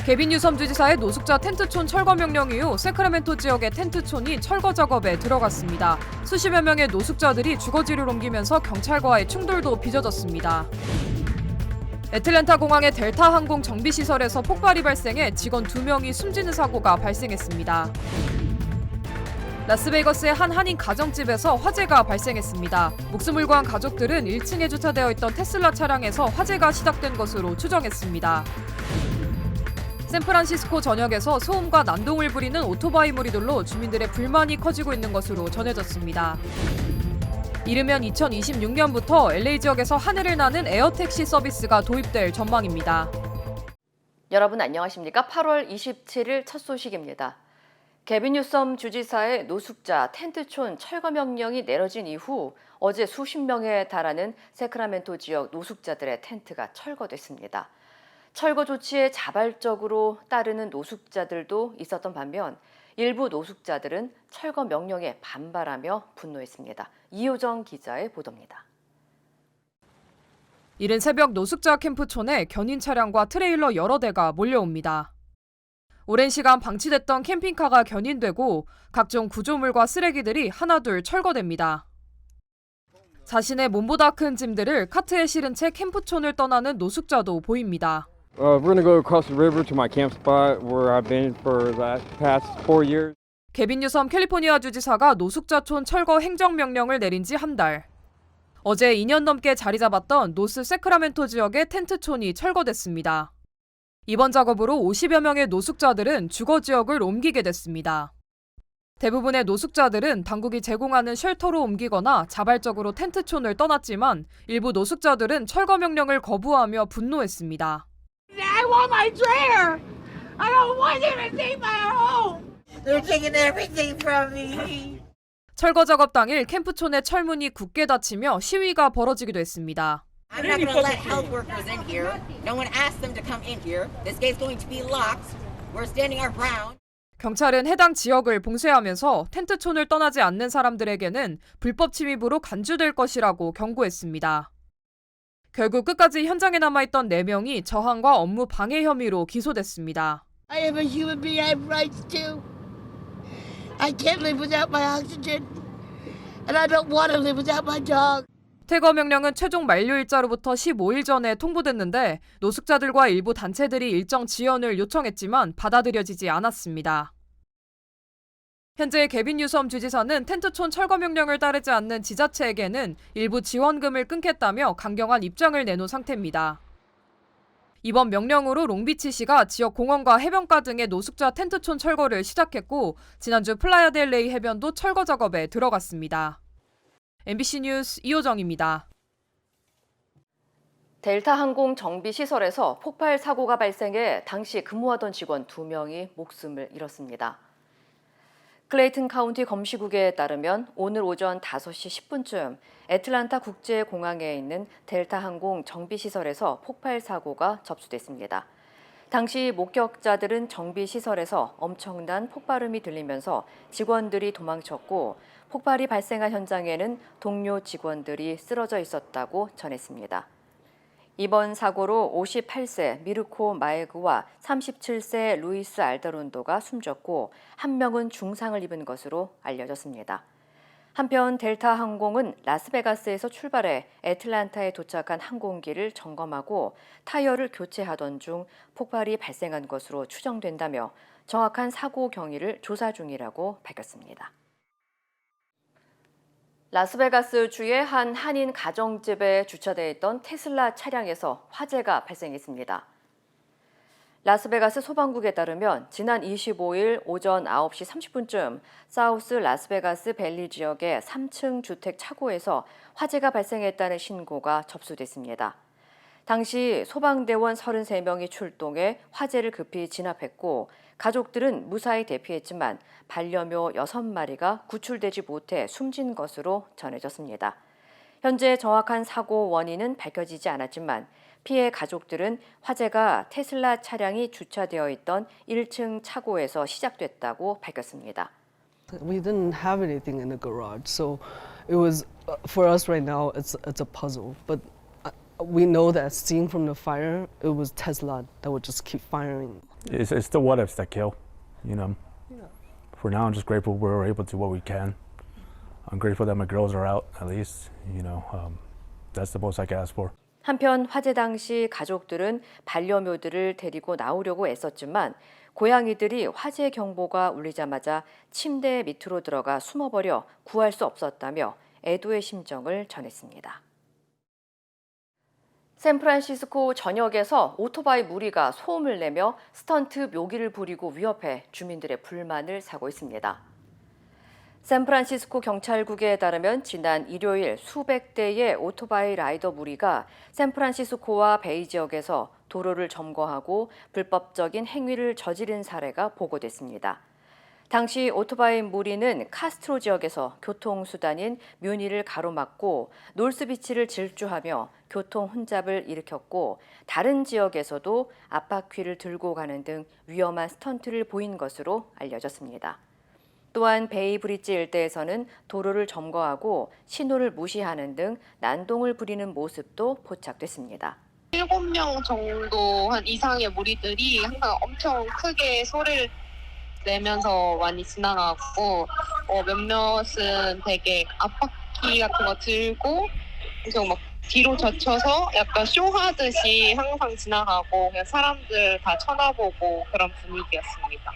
개빈 뉴섬 주지사의 노숙자 텐트촌 철거 명령 이후 세크라멘토 지역의 텐트촌이 철거 작업에 들어갔습니다. 수십여 명의 노숙자들이 주거지를 옮기면서 경찰과의 충돌도 빚어졌습니다. 애틀랜타 공항의 델타 항공 정비시설에서 폭발이 발생해 직원 2명이 숨지는 사고가 발생했습니다. 라스베이거스의 한 한인 가정집에서 화재가 발생했습니다. 목숨을 구한 가족들은 1층에 주차되어 있던 테슬라 차량에서 화재가 시작된 것으로 추정했습니다. 샌프란시스코 전역에서 소음과 난동을 부리는 오토바이무리들로 주민들의 불만이 커지고 있는 것으로 전해졌습니다. 이르면 2026년부터 LA 지역에서 하늘을 나는 에어택시 서비스가 도입될 전망입니다. 여러분 안녕하십니까? 8월 27일 첫 소식입니다. 개빈 뉴섬 주지사의 노숙자 텐트촌 철거 명령이 내려진 이후 어제 수십 명에 달하는 세크라멘토 지역 노숙자들의 텐트가 철거됐습니다. 철거 조치에 자발적으로 따르는 노숙자들도 있었던 반면 일부 노숙자들은 철거 명령에 반발하며 분노했습니다. 이효정 기자의 보도입니다. 이른 새벽 노숙자 캠프촌에 견인 차량과 트레일러 여러 대가 몰려옵니다. 오랜 시간 방치됐던 캠핑카가 견인되고 각종 구조물과 쓰레기들이 하나둘 철거됩니다. 자신의 몸보다 큰 짐들을 카트에 실은 채 캠프촌을 떠나는 노숙자도 보입니다. We're going to go across the river to my camp spot where I've been for the past 4 years. 개빈 뉴섬 캘리포니아 주지사가 노숙자촌 철거 행정명령을 내린 지 한 달. 어제 2년 넘게 자리 잡았던 노스 세크라멘토 지역의 텐트촌이 철거됐습니다. 이번 작업으로 50여 명의 노숙자들은 주거 지역을 옮기게 됐습니다. 대부분의 노숙자들은 당국이 제공하는 쉘터로 옮기거나 자발적으로 텐트촌을 떠났지만 일부 노숙자들은 철거 명령을 거부하며 분노했습니다. I want my trailer. I don't want them to take my home. They're taking everything from me. 철거 작업 당일 캠프촌의 철문이 굳게 닫히며 시위가 벌어지기도 했습니다. I'm not going to let health workers in here. No one asked them to come in here. This gate's going to be locked. We're standing our ground. 경찰은 해당 지역을 봉쇄하면서 텐트촌을 떠나지 않는 사람들에게는 불법 침입으로 간주될 것이라고 경고했습니다. 결국 끝까지 현장에 남아있던 4명이 저항과 업무 방해 혐의로 기소됐습니다. I am a human being. I have rights too. I can't live without my oxygen. And I don't want to live without my dog. 퇴거 명령은 최종 만료일자로부터 15일 전에 통보됐는데 노숙자들과 일부 단체들이 일정 지연을 요청했지만 받아들여지지 않았습니다. 현재 개빈 뉴섬 주지사는 텐트촌 철거 명령을 따르지 않는 지자체에게는 일부 지원금을 끊겠다며 강경한 입장을 내놓은 상태입니다. 이번 명령으로 롱비치시가 지역 공원과 해변가 등의 노숙자 텐트촌 철거를 시작했고 지난주 플라야델레이 해변도 철거 작업에 들어갔습니다. MBC 뉴스 이효정입니다. 델타 항공 정비시설에서 폭발 사고가 발생해 당시 근무하던 직원 2명이 목숨을 잃었습니다. 클레이튼 카운티 검시국에 따르면 오늘 오전 5시 10분쯤 애틀란타 국제공항에 있는 델타 항공 정비시설에서 폭발 사고가 접수됐습니다. 당시 목격자들은 정비시설에서 엄청난 폭발음이 들리면서 직원들이 도망쳤고 폭발이 발생한 현장에는 동료 직원들이 쓰러져 있었다고 전했습니다. 이번 사고로 58세 미르코 마에그와 37세 루이스 알다론도가 숨졌고 한 명은 중상을 입은 것으로 알려졌습니다. 한편 델타 항공은 라스베가스에서 출발해 애틀란타에 도착한 항공기를 점검하고 타이어를 교체하던 중 폭발이 발생한 것으로 추정된다며 정확한 사고 경위를 조사 중이라고 밝혔습니다. 라스베가스 주의 한 한인 가정집에 주차되어 있던 테슬라 차량에서 화재가 발생했습니다. 라스베가스 소방국에 따르면 지난 25일 오전 9시 30분쯤 사우스 라스베가스 밸리 지역의 3층 주택 차고에서 화재가 발생했다는 신고가 접수됐습니다. 당시 소방대원 33명이 출동해 화재를 급히 진압했고 가족들은 무사히 대피했지만 반려묘 6마리가 구출되지 못해 숨진 것으로 전해졌습니다. 현재 정확한 사고 원인은 밝혀지지 않았지만 피해 가족들은 화재가 테슬라 차량이 주차되어 있던 1층 차고에서 시작됐다고 밝혔습니다. We didn't have anything in the garage, so it was for us right now. It's a puzzle, but We know that seeing from the fire, it was Tesla that would just keep firing. It's the what ifs that kill, you know. For now, I'm just grateful we're able to do what we can. I'm grateful that my girls are out, at least, you know. That's the most I can ask for. 한편 화재 당시 가족들은 반려묘들을 데리고 나오려고 애썼지만 고양이들이 화재 경보가 울리자마자 침대 밑으로 들어가 숨어버려 구할 수 없었다며 애도의 심정을 전했습니다. 샌프란시스코 전역에서 오토바이 무리가 소음을 내며 스턴트 묘기를 부리고 위협해 주민들의 불만을 사고 있습니다. 샌프란시스코 경찰국에 따르면 지난 일요일 수백 대의 오토바이 라이더 무리가 샌프란시스코와 베이 지역에서 도로를 점거하고 불법적인 행위를 저지른 사례가 보고됐습니다. 당시 오토바이 무리는 카스트로 지역에서 교통수단인 뮤니를 가로막고 노스비치를 질주하며 교통 혼잡을 일으켰고 다른 지역에서도 앞바퀴를 들고 가는 등 위험한 스턴트를 보인 것으로 알려졌습니다. 또한 베이브리지 일대에서는 도로를 점거하고 신호를 무시하는 등 난동을 부리는 모습도 포착됐습니다. 7명 정도 한 이상의 무리들이 항상 엄청 크게 소리를 내면서 많이 지나가고 몇몇은 되게 앞바퀴 같은 거 들고 엄청 막 뒤로 젖혀서 약간 쇼하듯이 항상 지나가고 그냥 사람들 다 쳐다보고 그런 분위기였습니다.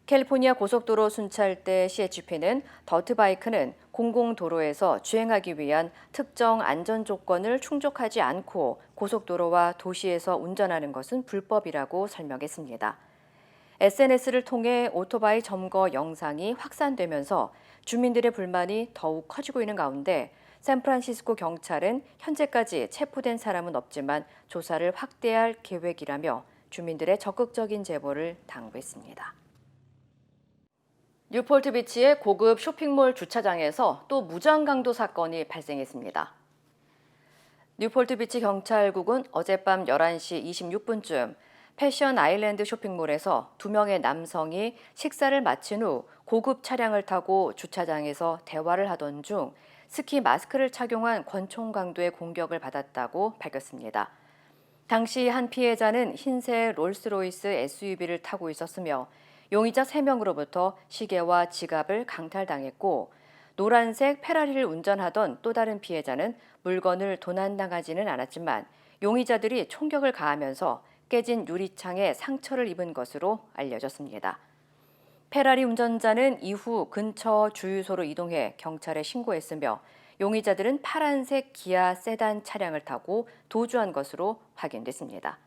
캘리포니아 고속도로 순찰대 CHP는 더트바이크는 공공도로에서 주행하기 위한 특정 안전 조건을 충족하지 않고 고속도로와 도시에서 운전하는 것은 불법이라고 설명했습니다. SNS를 통해 오토바이 점거 영상이 확산되면서 주민들의 불만이 더욱 커지고 있는 가운데 샌프란시스코 경찰은 현재까지 체포된 사람은 없지만 조사를 확대할 계획이라며 주민들의 적극적인 제보를 당부했습니다. 뉴폴트 비치의 고급 쇼핑몰 주차장에서 또 무장강도 사건이 발생했습니다. 뉴폴트 비치 경찰국은 어젯밤 11시 26분쯤 패션 아일랜드 쇼핑몰에서 2명의 남성이 식사를 마친 후 고급 차량을 타고 주차장에서 대화를 하던 중 스키 마스크를 착용한 권총 강도의 공격을 받았다고 밝혔습니다. 당시 한 피해자는 흰색 롤스로이스 SUV를 타고 있었으며 용의자 3명으로부터 시계와 지갑을 강탈당했고 노란색 페라리를 운전하던 또 다른 피해자는 물건을 도난당하지는 않았지만 용의자들이 총격을 가하면서 깨진 유리창에 상처를 입은 것으로 알려졌습니다. 페라리 운전자는 이후 근처 주유소로 이동해 경찰에 신고했으며 용의자들은 파란색 기아 세단 차량을 타고 도주한 것으로 확인됐습니다.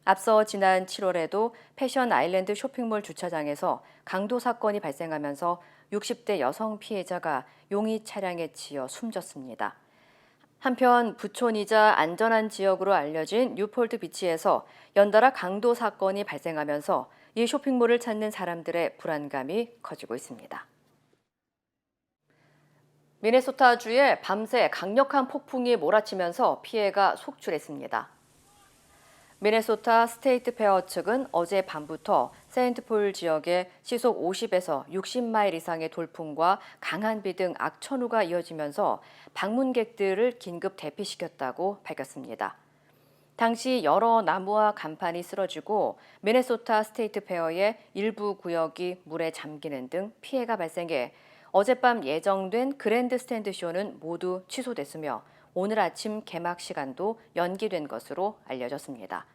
앞서 지난 7월에도 패션 아일랜드 쇼핑몰 주차장에서 강도 사건이 발생하면서 60대 여성 피해자가 용의 차량에 치여 숨졌습니다. 한편 부촌이자 안전한 지역으로 알려진 뉴폴트 비치에서 연달아 강도 사건이 발생하면서 이 쇼핑몰을 찾는 사람들의 불안감이 커지고 있습니다. 미네소타주에 밤새 강력한 폭풍이 몰아치면서 피해가 속출했습니다. 미네소타 스테이트 페어 측은 어제 밤부터 세인트폴 지역에 시속 50에서 60마일 이상의 돌풍과 강한 비 등 악천후가 이어지면서 방문객들을 긴급 대피시켰다고 밝혔습니다. 당시 여러 나무와 간판이 쓰러지고 미네소타 스테이트 페어의 일부 구역이 물에 잠기는 등 피해가 발생해 어젯밤 예정된 그랜드 스탠드 쇼는 모두 취소됐으며 오늘 아침 개막 시간도 연기된 것으로 알려졌습니다.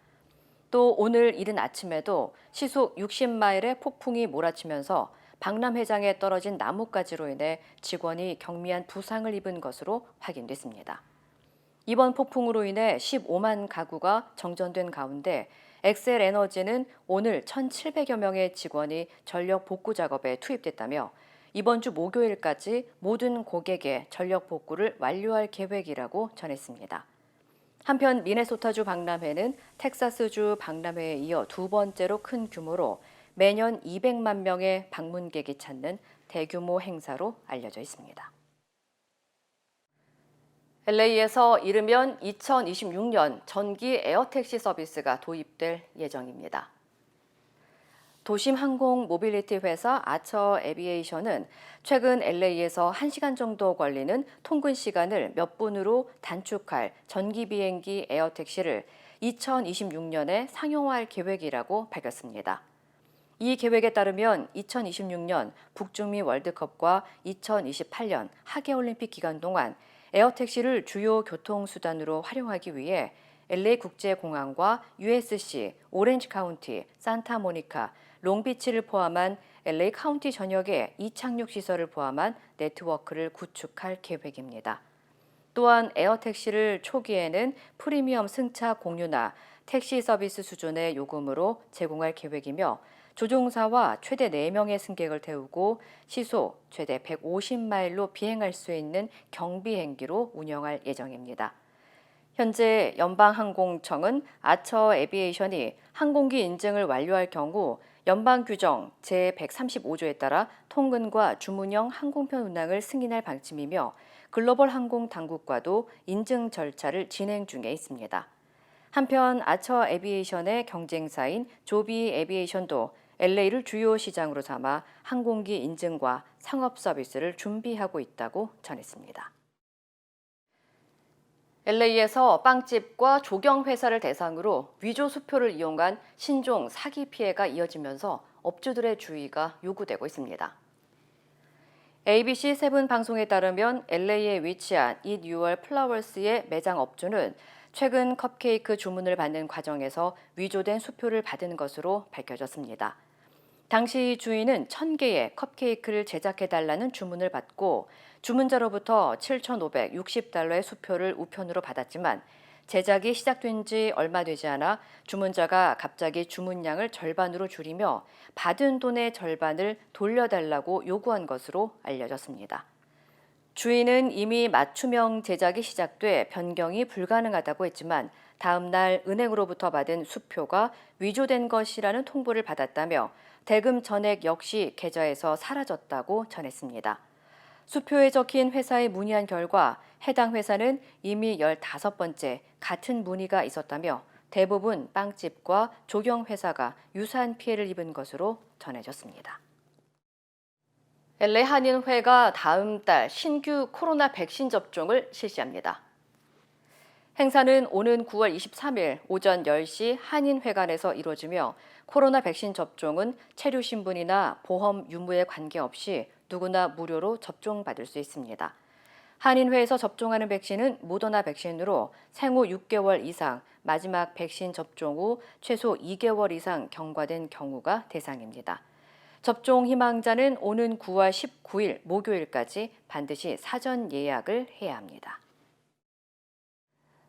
또 오늘 이른 아침에도 시속 60마일의 폭풍이 몰아치면서 박람회장에 떨어진 나뭇가지로 인해 직원이 경미한 부상을 입은 것으로 확인됐습니다. 이번 폭풍으로 인해 15만 가구가 정전된 가운데 엑셀 에너지는 오늘 1,700여 명의 직원이 전력 복구 작업에 투입됐다며 이번 주 목요일까지 모든 고객의 전력 복구를 완료할 계획이라고 전했습니다. 한편 미네소타주 박람회는 텍사스주 박람회에 이어 두 번째로 큰 규모로 매년 200만 명의 방문객이 찾는 대규모 행사로 알려져 있습니다. LA에서 이르면 2026년 전기 에어택시 서비스가 도입될 예정입니다. 도심 항공 모빌리티 회사 아처 에비에이션은 최근 LA에서 1시간 정도 걸리는 통근 시간을 몇 분으로 단축할 전기 비행기 에어택시를 2026년에 상용화할 계획이라고 밝혔습니다. 이 계획에 따르면 2026년 북중미 월드컵과 2028년 하계올림픽 기간 동안 에어택시를 주요 교통수단으로 활용하기 위해 LA 국제공항과 USC, 오렌지 카운티, 산타모니카, 롱비치를 포함한 LA 카운티 전역의 이착륙 시설을 포함한 네트워크를 구축할 계획입니다. 또한 에어택시를 초기에는 프리미엄 승차 공유나 택시 서비스 수준의 요금으로 제공할 계획이며 조종사와 최대 4명의 승객을 태우고 시속 최대 150마일로 비행할 수 있는 경비행기로 운영할 예정입니다. 현재 연방항공청은 아처 에비에이션이 항공기 인증을 완료할 경우 연방 규정 제135조에 따라 통근과 주문형 항공편 운항을 승인할 방침이며 글로벌 항공 당국과도 인증 절차를 진행 중에 있습니다. 한편 아처 에비에이션의 경쟁사인 조비 에비에이션도 LA를 주요 시장으로 삼아 항공기 인증과 상업 서비스를 준비하고 있다고 전했습니다. LA에서 빵집과 조경회사를 대상으로 위조 수표를 이용한 신종 사기 피해가 이어지면서 업주들의 주의가 요구되고 있습니다. ABC7 방송에 따르면 LA에 위치한 Eat Your Flowers의 매장 업주는 최근 컵케이크 주문을 받는 과정에서 위조된 수표를 받은 것으로 밝혀졌습니다. 당시 주인은 1,000개의 컵케이크를 제작해달라는 주문을 받고 주문자로부터 $7,560의 수표를 우편으로 받았지만 제작이 시작된 지 얼마 되지 않아 주문자가 갑자기 주문량을 절반으로 줄이며 받은 돈의 절반을 돌려달라고 요구한 것으로 알려졌습니다. 주인은 이미 맞춤형 제작이 시작돼 변경이 불가능하다고 했지만 다음 날 은행으로부터 받은 수표가 위조된 것이라는 통보를 받았다며 대금 전액 역시 계좌에서 사라졌다고 전했습니다. 수표에 적힌 회사에 문의한 결과 해당 회사는 이미 15번째 같은 문의가 있었다며 대부분 빵집과 조경회사가 유사한 피해를 입은 것으로 전해졌습니다. LA 한인회가 다음 달 신규 코로나 백신 접종을 실시합니다. 행사는 오는 9월 23일 오전 10시 한인회관에서 이루어지며 코로나 백신 접종은 체류 신분이나 보험 유무에 관계없이 누구나 무료로 접종받을 수 있습니다. 한인회에서 접종하는 백신은 모더나 백신으로 생후 6개월 이상, 마지막 백신 접종 후 최소 2개월 이상 경과된 경우가 대상입니다. 접종 희망자는 오는 9월 19일 목요일까지 반드시 사전 예약을 해야 합니다.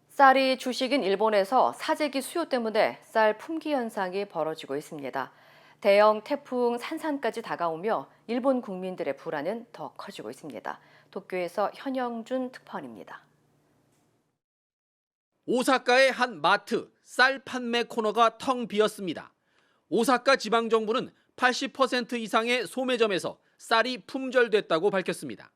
쌀이 주식인 일본에서 사재기 수요 때문에 쌀 품귀 현상이 벌어지고 있습니다. 대형 태풍 산산까지 다가오며 일본 국민들의 불안은 더 커지고 있습니다. 도쿄에서 현영준 특파원입니다. 오사카의 한 마트 쌀 판매 코너가 텅 비었습니다. 오사카 지방정부는 80% 이상의 소매점에서 쌀이 품절됐다고 밝혔습니다.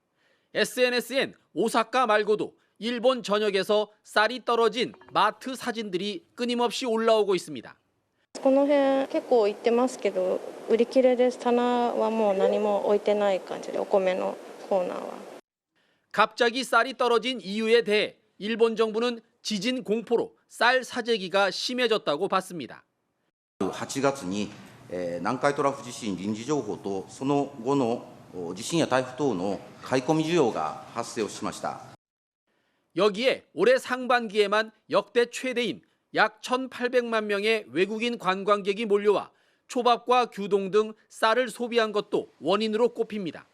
SNS엔 오사카 말고도 일본 전역에서 쌀이 떨어진 마트 사진들이 끊임없이 올라오고 있습니다. この辺結構行ってますけど売り切れです。棚はもう何も置いてない感じでお米のコーナーは 갑자기 쌀이 떨어진 이유에 대해 일본 정부는 지진 공포로 쌀 사재기가 심해졌다고 봤습니다. 8月に南海トラフ地震臨時情報とその後の地震や台風等の買い込み需要が発生をしました。 여기에 올해 상반기에만 역대 최대인 약 1,800만 명의 외국인 관광객이 몰려와 초밥과 규동 등 쌀을 소비한 것도 원인으로 꼽힙니다.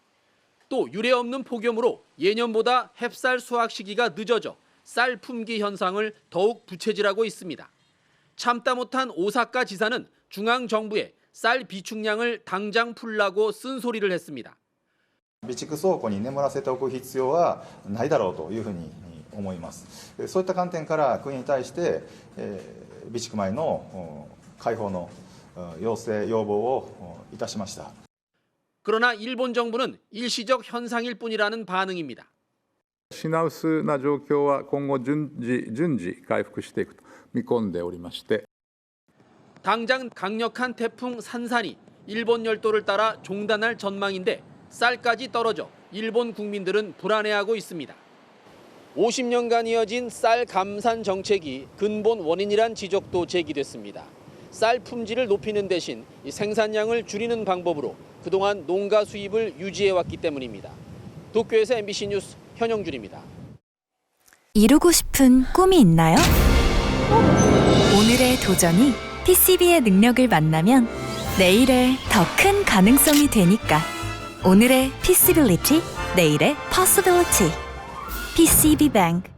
또 유례없는 폭염으로 예년보다 햅쌀 수확 시기가 늦어져 쌀 품귀 현상을 더욱 부채질하고 있습니다. 참다 못한 오사카 지사는 중앙정부에 쌀 비축량을 당장 풀라고 쓴소리를 했습니다. 備蓄倉庫に眠らせておく必要はないだろうというふうに思います。そういった観点から国に対して備蓄米の開放の要請要望をいたしました。 그러나 일본 정부는 일시적 현상일 뿐이라는 반응입니다. 品薄な状況は今後順次回復していくと見込んでおりまして 당장 강력한 태풍 산산이 일본 열도를 따라 종단할 전망인데 쌀까지 떨어져 일본 국민들은 불안해하고 있습니다. 50년간 이어진 쌀 감산 정책이 근본 원인이란 지적도 제기됐습니다. 쌀 품질을 높이는 대신 생산량을 줄이는 방법으로 그동안 농가 수입을 유지해왔기 때문입니다. 도쿄에서 MBC 뉴스 현영준입니다. 이루고 싶은 꿈이 있나요? 오늘의 도전이 PCB의 능력을 만나면 내일의 더 큰 가능성이 되니까. 오늘의 Feasibility, 내일의 Possibility. PCB Bank.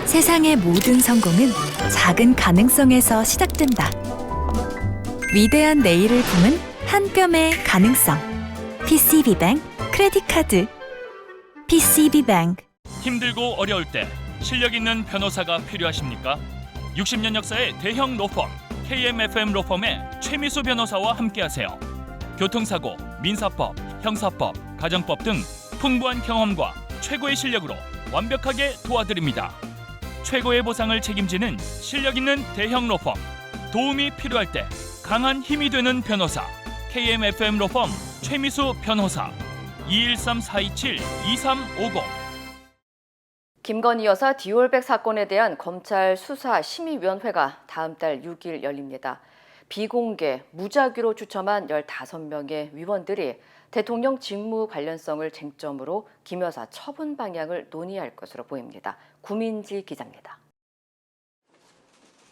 세상의 모든 성공은 작은 가능성에서 시작된다. 위대한 내일을 품은 한 뼘의 가능성. PCB Bank 크레딧 카드. PCB Bank. 힘들고 어려울 때 실력 있는 변호사가 필요하십니까? 60년 역사의 대형 로펌 KMFM 로펌의 최미수 변호사와 함께하세요. 교통사고, 민사법, 형사법, 가정법 등 풍부한 경험과 최고의 실력으로 완벽하게 도와드립니다. 최고의 보상을 책임지는 실력 있는 대형 로펌. 도움이 필요할 때 강한 힘이 되는 변호사. KMFM 로펌 최미수 변호사. 213-427-2350. 김건희 여사 디올백 사건에 대한 검찰 수사심의위원회가 다음 달 6일 열립니다. 비공개, 무작위로 추첨한 15명의 위원들이 대통령 직무 관련성을 쟁점으로 김 여사 처분 방향을 논의할 것으로 보입니다. 구민지 기자입니다.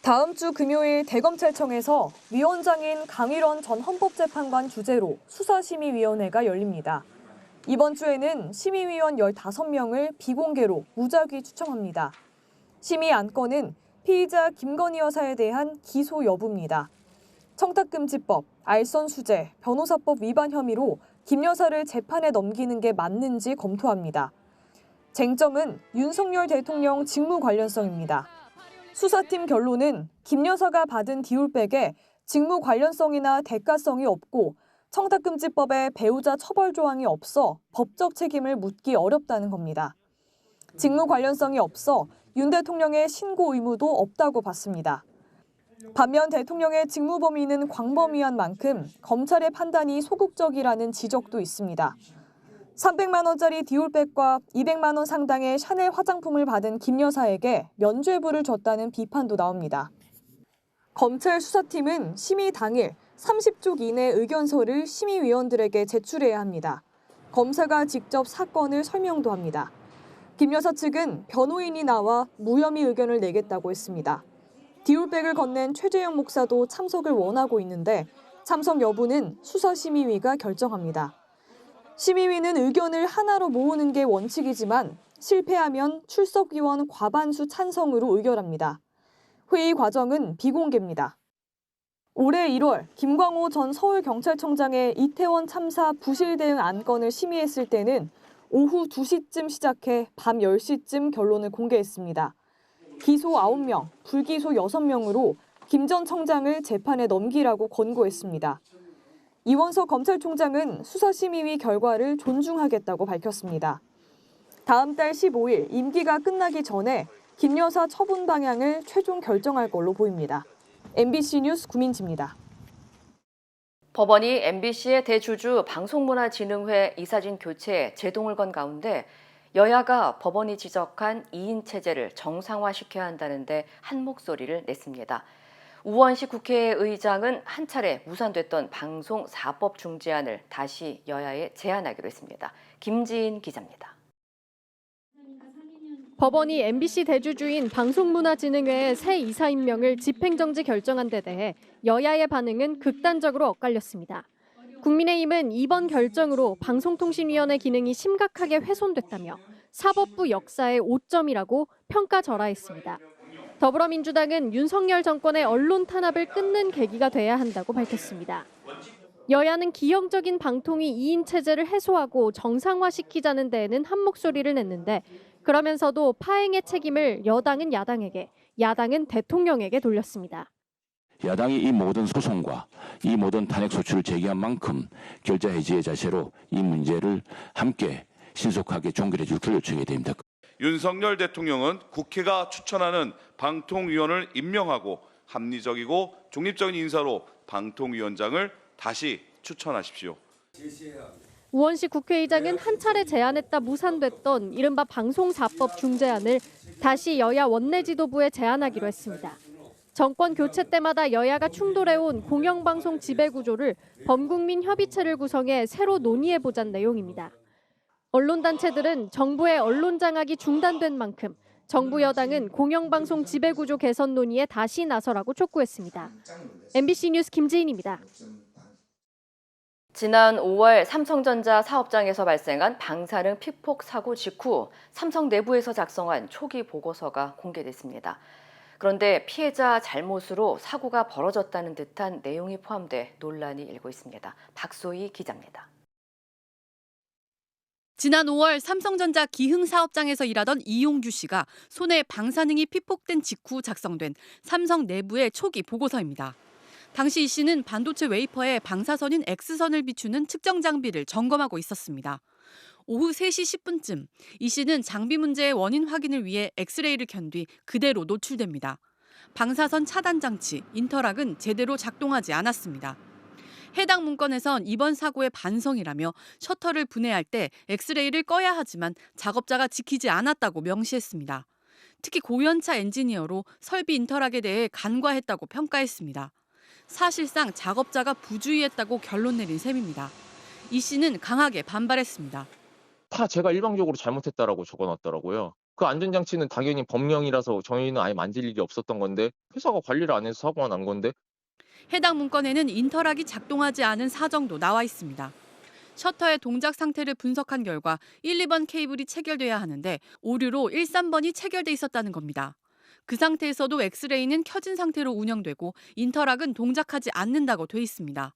다음 주 금요일 대검찰청에서 위원장인 강일원 전 헌법재판관 주재로 수사심의위원회가 열립니다. 이번 주에는 심의위원 15명을 비공개로 무작위 추첨합니다. 심의 안건은 피의자 김건희 여사에 대한 기소 여부입니다. 청탁금지법, 알선수재, 변호사법 위반 혐의로 김 여사를 재판에 넘기는 게 맞는지 검토합니다. 쟁점은 윤석열 대통령 직무 관련성입니다. 수사팀 결론은 김 여사가 받은 디올백에 직무 관련성이나 대가성이 없고 청탁금지법에 배우자 처벌 조항이 없어 법적 책임을 묻기 어렵다는 겁니다. 직무 관련성이 없어 윤 대통령의 신고 의무도 없다고 봤습니다. 반면 대통령의 직무 범위는 광범위한 만큼 검찰의 판단이 소극적이라는 지적도 있습니다. 300만 원짜리 디올백과 200만 원 상당의 샤넬 화장품을 받은 김 여사에게 면죄부를 줬다는 비판도 나옵니다. 검찰 수사팀은 심의 당일 30쪽 이내 의견서를 심의위원들에게 제출해야 합니다. 검사가 직접 사건을 설명도 합니다. 김 여사 측은 변호인이 나와 무혐의 의견을 내겠다고 했습니다. 디올백을 건넨 최재형 목사도 참석을 원하고 있는데 참석 여부는 수사심의위가 결정합니다. 심의위는 의견을 하나로 모으는 게 원칙이지만 실패하면 출석위원 과반수 찬성으로 의결합니다. 회의 과정은 비공개입니다. 올해 1월 김광호 전 서울경찰청장의 이태원 참사 부실 대응 안건을 심의했을 때는 오후 2시쯤 시작해 밤 10시쯤 결론을 공개했습니다. 기소 9명, 불기소 6명으로 김 전 청장을 재판에 넘기라고 권고했습니다. 이원석 검찰총장은 수사심의위 결과를 존중하겠다고 밝혔습니다. 다음 달 15일 임기가 끝나기 전에 김 여사 처분 방향을 최종 결정할 걸로 보입니다. MBC 뉴스 구민지입니다. 법원이 MBC의 대주주 방송문화진흥회 이사진 교체에 제동을 건 가운데 여야가 법원이 지적한 2인 체제를 정상화시켜야 한다는데 한 목소리를 냈습니다. 우원식 국회의장은 한 차례 무산됐던 방송 4법 중재안을 다시 여야에 제안하기로 했습니다. 김지인 기자입니다. 법원이 MBC 대주주인 방송문화진흥회의 새 이사 임명을 집행정지 결정한 데 대해 여야의 반응은 극단적으로 엇갈렸습니다. 국민의힘은 이번 결정으로 방송통신위원회 기능이 심각하게 훼손됐다며 사법부 역사의 오점이라고 평가절하했습니다. 더불어민주당은 윤석열 정권의 언론 탄압을 끊는 계기가 돼야 한다고 밝혔습니다. 여야는 기형적인 방통위 2인 체제를 해소하고 정상화시키자는 데에는 한 목소리를 냈는데 그러면서도 파행의 책임을 여당은 야당에게, 야당은 대통령에게 돌렸습니다. 야당이 이 모든 소송과 이 모든 탄핵 소추를 제기한 만큼 결자 해지의 자세로 이 문제를 함께 신속하게 종결해 줄 것을 요청해야 됩니다. 윤석열 대통령은 국회가 추천하는 방통위원을 임명하고 합리적이고 중립적인 인사로 방통위원장을 다시 추천하십시오. 우원식 국회의장은 한 차례 제안했다 무산됐던 이른바 방송사법 중재안을 다시 여야 원내 지도부에 제안하기로 했습니다. 정권 교체 때마다 여야가 충돌해온 공영방송 지배구조를 범국민 협의체를 구성해 새로 논의해보자는 내용입니다. 언론단체들은 정부의 언론 장악이 중단된 만큼 정부 여당은 공영방송 지배구조 개선 논의에 다시 나서라고 촉구했습니다. MBC 뉴스 김지인입니다. 지난 5월 삼성전자 사업장에서 발생한 방사능 피폭 사고 직후 삼성 내부에서 작성한 초기 보고서가 공개됐습니다. 그런데 피해자 잘못으로 사고가 벌어졌다는 듯한 내용이 포함돼 논란이 일고 있습니다. 박소희 기자입니다. 지난 5월 삼성전자 기흥 사업장에서 일하던 이용규 씨가 손에 방사능이 피폭된 직후 작성된 삼성 내부의 초기 보고서입니다. 당시 이 씨는 반도체 웨이퍼에 방사선인 X선을 비추는 측정 장비를 점검하고 있었습니다. 오후 3시 10분쯤 이 씨는 장비 문제의 원인 확인을 위해 엑스레이를 켠 뒤 그대로 노출됩니다. 방사선 차단 장치, 인터락은 제대로 작동하지 않았습니다. 해당 문건에선 이번 사고의 반성이라며 셔터를 분해할 때 엑스레이를 꺼야 하지만 작업자가 지키지 않았다고 명시했습니다. 특히 고연차 엔지니어로 설비 인터락에 대해 간과했다고 평가했습니다. 사실상 작업자가 부주의했다고 결론 내린 셈입니다. 이 씨는 강하게 반발했습니다. 다 제가 일방적으로 잘못했다라고 적어놨더라고요. 그 안전장치는 당연히 법령이라서 저희는 아예 만질 일이 없었던 건데 회사가 관리를 안 해서 사고가 난 건데. 해당 문건에는 인터락이 작동하지 않은 사정도 나와 있습니다. 셔터의 동작 상태를 분석한 결과 1, 2번 케이블이 체결돼야 하는데 오류로 1, 3번이 체결돼 있었다는 겁니다. 그 상태에서도 엑스레이는 켜진 상태로 운영되고 인터락은 동작하지 않는다고 돼 있습니다.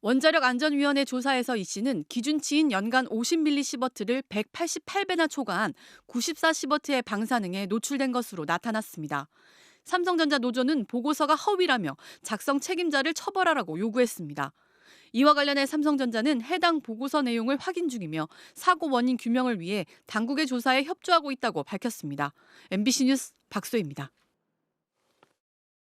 원자력안전위원회 조사에서 이 씨는 기준치인 연간 50mS를 188배나 초과한 94시버트의 방사능에 노출된 것으로 나타났습니다. 삼성전자 노조는 보고서가 허위라며 작성 책임자를 처벌하라고 요구했습니다. 이와 관련해 삼성전자는 해당 보고서 내용을 확인 중이며 사고 원인 규명을 위해 당국의 조사에 협조하고 있다고 밝혔습니다. MBC 뉴스 박소희입니다.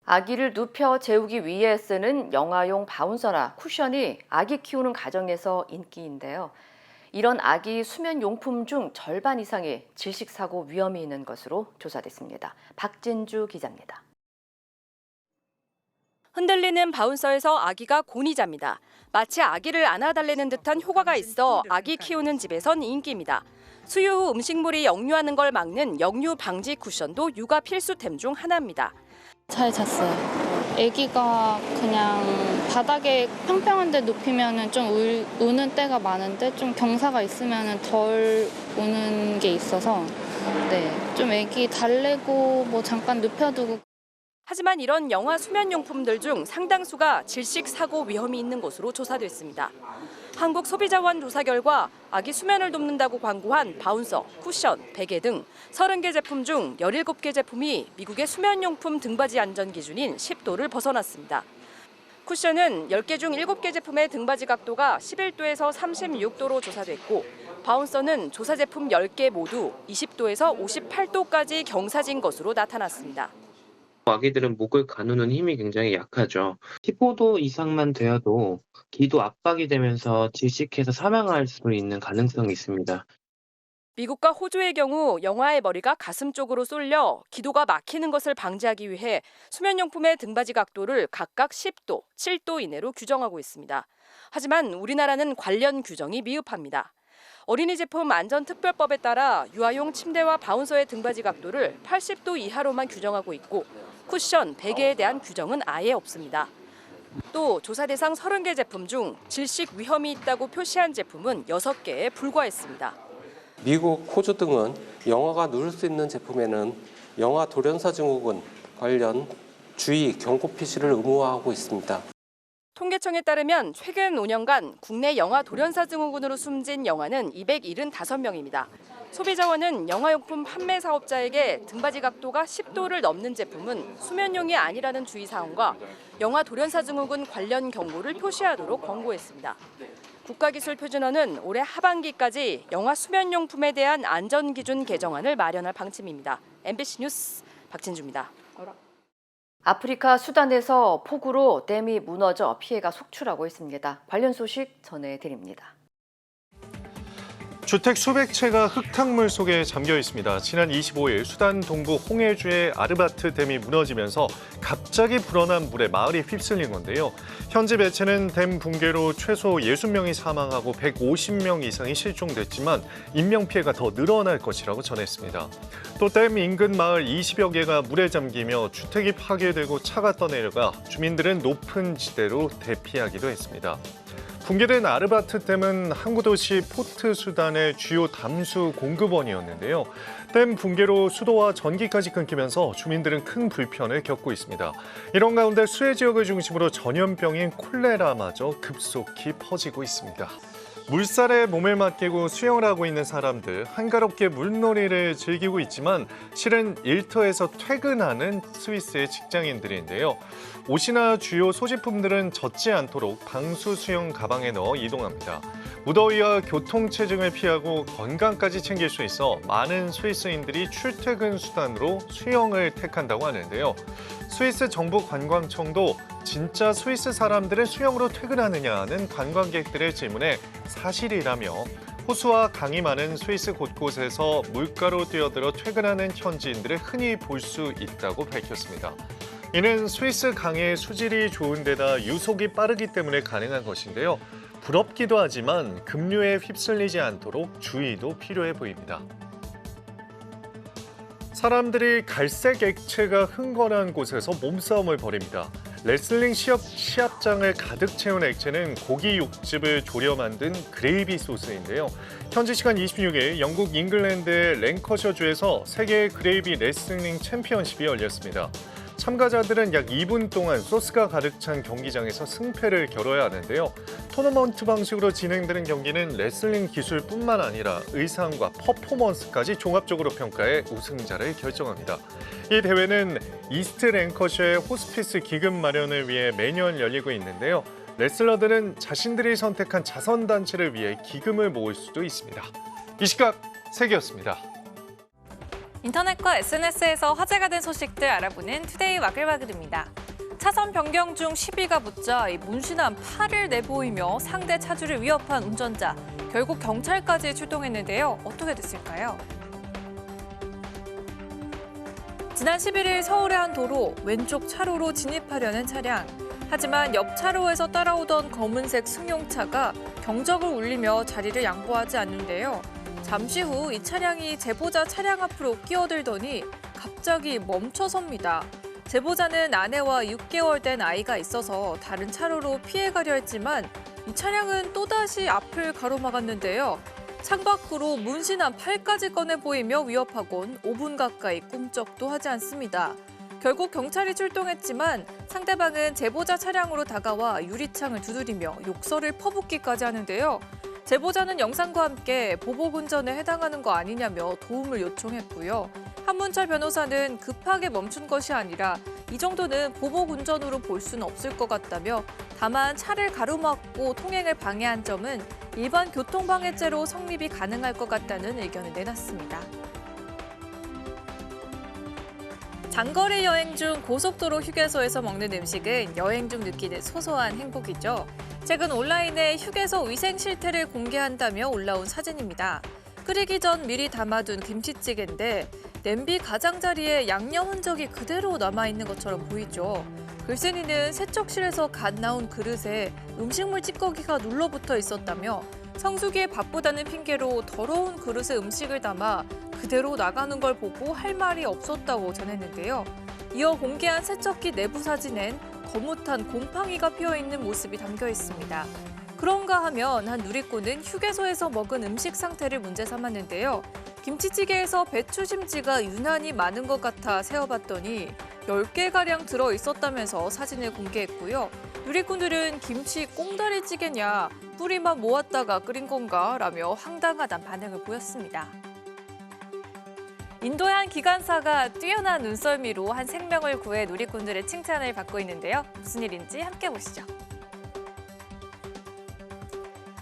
아기를 눕혀 재우기 위해 쓰는 영아용 바운서나 쿠션이 아기 키우는 가정에서 인기인데요. 이런 아기 수면 용품 중 절반 이상이 질식사고 위험이 있는 것으로 조사됐습니다. 박진주 기자입니다. 흔들리는 바운서에서 아기가 곤히 잡니다. 마치 아기를 안아달래는 듯한 효과가 있어 아기 키우는 집에선 인기입니다. 수유 후 음식물이 역류하는 걸 막는 역류 방지 쿠션도 육아 필수템 중 하나입니다. 잘 잤어요. 아기가 그냥 바닥에 평평한 데 눕히면 좀 우는 때가 많은데 좀 경사가 있으면 덜 우는 게 있어서 좀 아기 달래고 뭐 잠깐 눕혀두고. 하지만 이런 영아 수면용품들 중 상당수가 질식 사고 위험이 있는 것으로 조사됐습니다. 한국소비자원 조사 결과 아기 수면을 돕는다고 광고한 바운서, 쿠션, 베개 등 30개 제품 중 17개 제품이 미국의 수면용품 등받이 안전 기준인 10도를 벗어났습니다. 쿠션은 10개 중 7개 제품의 등받이 각도가 11도에서 36도로 조사됐고 바운서는 조사 제품 10개 모두 20도에서 58도까지 경사진 것으로 나타났습니다. 아기들은 목을 가누는 힘이 굉장히 약하죠. 15도 이상만 되어도 기도 압박이 되면서 질식해서 사망할 수 있는 가능성이 있습니다. 미국과 호주의 경우 영아의 머리가 가슴 쪽으로 쏠려 기도가 막히는 것을 방지하기 위해 수면용품의 등받이 각도를 각각 10도, 7도 이내로 규정하고 있습니다. 하지만 우리나라는 관련 규정이 미흡합니다. 어린이 제품 안전특별법에 따라 유아용 침대와 바운서의 등받이 각도를 80도 이하로만 규정하고 있고 쿠션, 베개에 대한 규정은 아예 없습니다. 또 조사 대상 30개 제품 중 질식 위험이 있다고 표시한 제품은 6개에 불과했습니다. 미국, 호주 등은 영아가 누울 수 있는 제품에는 영아 돌연사 증후군 관련 주의, 경고 표시를 의무화하고 있습니다. 통계청에 따르면 최근 5년간 국내 영아 돌연사 증후군으로 숨진 영아는 275명입니다. 소비자원은 영아용품 판매 사업자에게 등받이 각도가 10도를 넘는 제품은 수면용이 아니라는 주의사항과 영아 돌연사 증후군 관련 경고를 표시하도록 권고했습니다. 국가기술표준원은 올해 하반기까지 영아 수면용품에 대한 안전기준 개정안을 마련할 방침입니다. MBC 뉴스 박진주입니다. 아프리카 수단에서 폭우로 댐이 무너져 피해가 속출하고 있습니다. 관련 소식 전해드립니다. 주택 수백 채가 흙탕물 속에 잠겨 있습니다. 지난 25일 수단 동부 홍해주의 아르바트 댐이 무너지면서 갑자기 불어난 물에 마을이 휩쓸린 건데요. 현지 매체는 댐 붕괴로 최소 60명이 사망하고 150명 이상이 실종됐지만 인명피해가 더 늘어날 것이라고 전했습니다. 또 댐 인근 마을 20여 개가 물에 잠기며 주택이 파괴되고 차가 떠내려가 주민들은 높은 지대로 대피하기도 했습니다. 붕괴된 아르바트 댐은 항구 도시 포트 수단의 주요 담수 공급원이었는데요. 댐 붕괴로 수도와 전기까지 끊기면서 주민들은 큰 불편을 겪고 있습니다. 이런 가운데 수해 지역을 중심으로 전염병인 콜레라마저 급속히 퍼지고 있습니다. 물살에 몸을 맡기고 수영을 하고 있는 사람들, 한가롭게 물놀이를 즐기고 있지만 실은 일터에서 퇴근하는 스위스의 직장인들인데요. 옷이나 주요 소지품들은 젖지 않도록 방수 수영 가방에 넣어 이동합니다. 무더위와 교통체증을 피하고 건강까지 챙길 수 있어 많은 스위스인들이 출퇴근 수단으로 수영을 택한다고 하는데요. 스위스 정부 관광청도 진짜 스위스 사람들은 수영으로 퇴근하느냐는 관광객들의 질문에 사실이라며 호수와 강이 많은 스위스 곳곳에서 물가로 뛰어들어 퇴근하는 현지인들을 흔히 볼 수 있다고 밝혔습니다. 이는 스위스 강의 수질이 좋은 데다 유속이 빠르기 때문에 가능한 것인데요. 부럽기도 하지만 급류에 휩쓸리지 않도록 주의도 필요해 보입니다. 사람들이 갈색 액체가 흥건한 곳에서 몸싸움을 벌입니다. 레슬링 시합장을 가득 채운 액체는 고기 육즙을 졸여 만든 그레이비 소스인데요. 현지 시간 26일 영국 잉글랜드의 랭커셔주에서 세계 그레이비 레슬링 챔피언십이 열렸습니다. 참가자들은 약 2분 동안 소스가 가득 찬 경기장에서 승패를 겨뤄야 하는데요. 토너먼트 방식으로 진행되는 경기는 레슬링 기술뿐만 아니라 의상과 퍼포먼스까지 종합적으로 평가해 우승자를 결정합니다. 이 대회는 이스트 랭커셔의 호스피스 기금 마련을 위해 매년 열리고 있는데요. 레슬러들은 자신들이 선택한 자선단체를 위해 기금을 모을 수도 있습니다. 이 시각 세계였습니다. 인터넷과 SNS에서 화제가 된 소식들 알아보는 투데이 와글와글입니다. 차선 변경 중 시비가 붙자 문신한 팔을 내보이며 상대 차주를 위협한 운전자. 결국 경찰까지 출동했는데요. 어떻게 됐을까요? 지난 11일 서울의 한 도로 왼쪽 차로로 진입하려는 차량. 하지만 옆 차로에서 따라오던 검은색 승용차가 경적을 울리며 자리를 양보하지 않는데요. 잠시 후 이 차량이 제보자 차량 앞으로 끼어들더니 갑자기 멈춰섭니다. 제보자는 아내와 6개월 된 아이가 있어서 다른 차로로 피해가려 했지만 이 차량은 또다시 앞을 가로막았는데요. 창밖으로 문신한 팔까지 꺼내 보이며 위협하곤 5분 가까이 꿈쩍도 하지 않습니다. 결국 경찰이 출동했지만 상대방은 제보자 차량으로 다가와 유리창을 두드리며 욕설을 퍼붓기까지 하는데요. 제보자는 영상과 함께 보복 운전에 해당하는 거 아니냐며 도움을 요청했고요. 한문철 변호사는 급하게 멈춘 것이 아니라 이 정도는 보복 운전으로 볼 수는 없을 것 같다며 다만 차를 가로막고 통행을 방해한 점은 일반 교통방해죄로 성립이 가능할 것 같다는 의견을 내놨습니다. 장거리 여행 중 고속도로 휴게소에서 먹는 음식은 여행 중 느끼는 소소한 행복이죠. 최근 온라인에 휴게소 위생 실태를 공개한다며 올라온 사진입니다. 끓이기 전 미리 담아둔 김치찌개인데 냄비 가장자리에 양념 흔적이 그대로 남아있는 것처럼 보이죠. 글쓴이는 세척실에서 갓 나온 그릇에 음식물 찌꺼기가 눌러붙어 있었다며 성수기에 바쁘다는 핑계로 더러운 그릇에 음식을 담아 그대로 나가는 걸 보고 할 말이 없었다고 전했는데요. 이어 공개한 세척기 내부 사진엔 거뭇한 곰팡이가 피어있는 모습이 담겨 있습니다. 그런가 하면 한 누리꾼은 휴게소에서 먹은 음식 상태를 문제 삼았는데요. 김치찌개에서 배추심지가 유난히 많은 것 같아 세어봤더니 10개가량 들어있었다면서 사진을 공개했고요. 누리꾼들은 김치 꽁다리찌개냐, 뿌리만 모았다가 끓인 건가 라며 황당하다는 반응을 보였습니다. 인도의 한 기관사가 뛰어난 눈썰미로 한 생명을 구해 누리꾼들의 칭찬을 받고 있는데요. 무슨 일인지 함께 보시죠.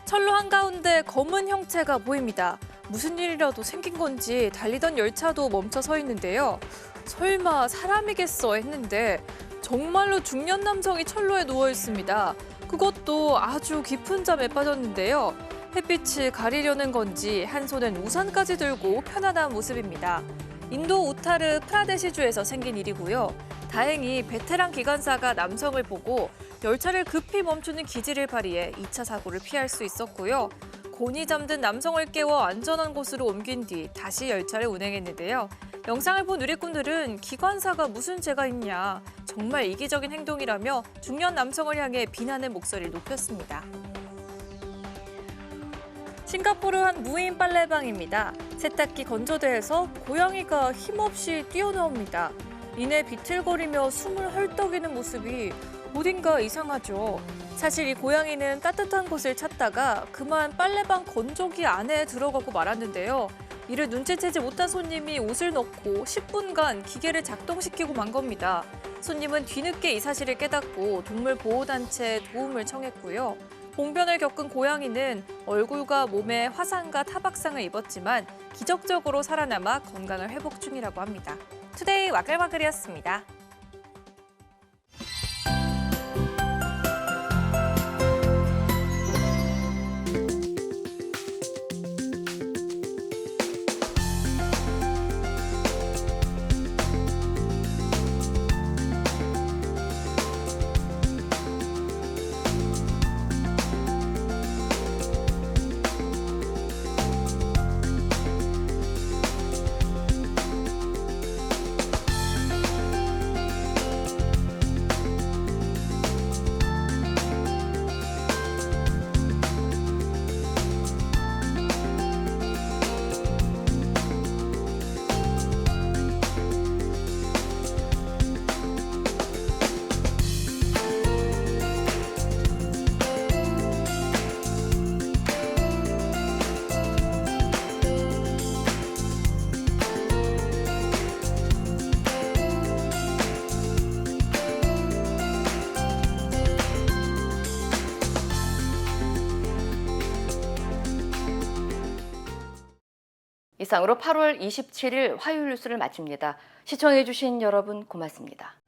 철로 한가운데 검은 형체가 보입니다. 무슨 일이라도 생긴 건지 달리던 열차도 멈춰 서 있는데요. 설마 사람이겠어 했는데 정말로 중년 남성이 철로에 누워 있습니다. 그것도 아주 깊은 잠에 빠졌는데요. 햇빛을 가리려는 건지 한 손엔 우산까지 들고 편안한 모습입니다. 인도 우타르 프라데시주에서 생긴 일이고요. 다행히 베테랑 기관사가 남성을 보고 열차를 급히 멈추는 기지를 발휘해 2차 사고를 피할 수 있었고요. 곤히 잠든 남성을 깨워 안전한 곳으로 옮긴 뒤 다시 열차를 운행했는데요. 영상을 본 누리꾼들은 기관사가 무슨 죄가 있냐, 정말 이기적인 행동이라며 중년 남성을 향해 비난의 목소리를 높였습니다. 싱가포르 한 무인 빨래방입니다. 세탁기 건조대에서 고양이가 힘없이 뛰어나옵니다. 이내 비틀거리며 숨을 헐떡이는 모습이 어딘가 이상하죠. 사실 이 고양이는 따뜻한 곳을 찾다가 그만 빨래방 건조기 안에 들어가고 말았는데요. 이를 눈치채지 못한 손님이 옷을 넣고 10분간 기계를 작동시키고 만 겁니다. 손님은 뒤늦게 이 사실을 깨닫고 동물보호단체에 도움을 청했고요. 봉변을 겪은 고양이는 얼굴과 몸에 화상과 타박상을 입었지만 기적적으로 살아남아 건강을 회복 중이라고 합니다. 투데이 와글와글이었습니다. 이상으로 8월 27일 화요일 뉴스를 마칩니다. 시청해주신 여러분 고맙습니다.